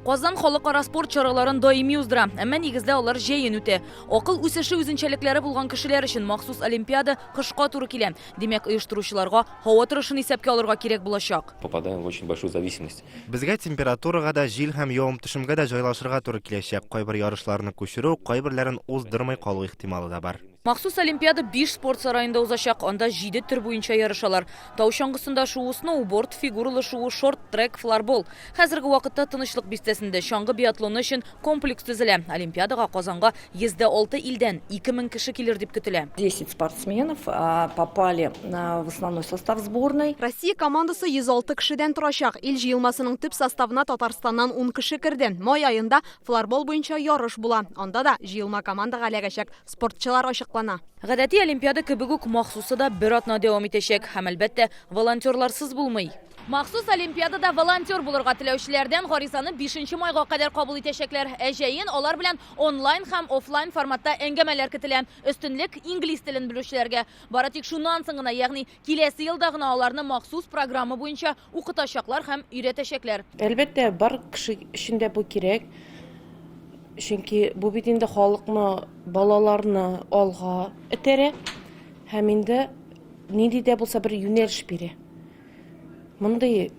Казан халыкара спорт чараларын даими уздыра, әмма нигездә алар җәен үтә. Акыл үсеше үзенчәлекләре булган кешеләр өчен махсус олимпиада кышка туры килә. Димәк, оештыручыларга һава торышын исәпкә алырга кирәк булачак. Попадаем в очень большую зависимость. Безгә температурага да, җил һәм явым-төшемгә дә җайлашырга туры киләчәк. Кайбер ярышларны күчерү, кайберләрен уздырмый калу ихтималы да бар. Махсус олимпиада 5 спорт сарайында узачак, анда 7 төр буенча ярышалар. Тау чаңгысында шуу, сноуборд, фигуралы шуу, шорт-трек, флорбол. Хәзерге вакытта тынычлык бистәсендә чаңгы биатлоны өчен комплекс төзелә. Олимпиадага Казанга 106 илдән 2000 кеше килер дип көтелә. 10 спортсменов попали в основной состав сборной. Россия командасы 106 кешедән торачак. Ил җыелмасының төп составына Татарстаннан 10 кеше керде. Май айында флорбол буенча ярыш була. Анда да җыелма командага эләгәчәк спортчылар ачыклана. Гадәти олимпиада кебек үк махсусы да бер атна дәвам итәчәк. Һәм әлбәттә волонтерларсыз булмый. Махсус олимпиадада волонтер булырга теләүчеләрдән гаризаны 5 майга кадәр кабул итәчәкләр. Әҗәен алар белән онлайн һәм офлайн форматта әңгәмәләр көтелә. Өстенлек инглиз телен белүчеләргә. Бары тик шуннан соң гына, ягъни киләсе елда гына аларны махсус программа буенча укытачаклар һәм өйрәтәчәкләр. Әлбәттә, бар кеше өчен дә бу кирәк. Чөнки бу бит инде халыкны, балаларны алга этәрә һәм инде нинди дә булса бер юнәлеш бирә. Мондай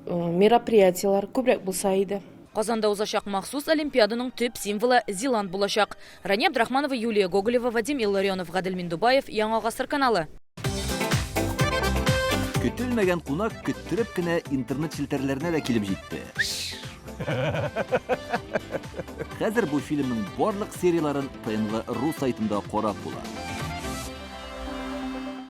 мероприятиялар күбрәк булса иде. Казанда узачак махсус олимпиаданың төп символы Зеланд булачак. Рания Абдрахманова, Юлия Гоголева, Вадим Илларионов, Гадел Миндубаев, Яңа гасыр каналы. Көтелмәгән кунак көттереп кенә интернет челтәрләренә дә килеп җитте. Хәзер бу фильмның барлык серияларын ТНВ.ру сайтында карап була.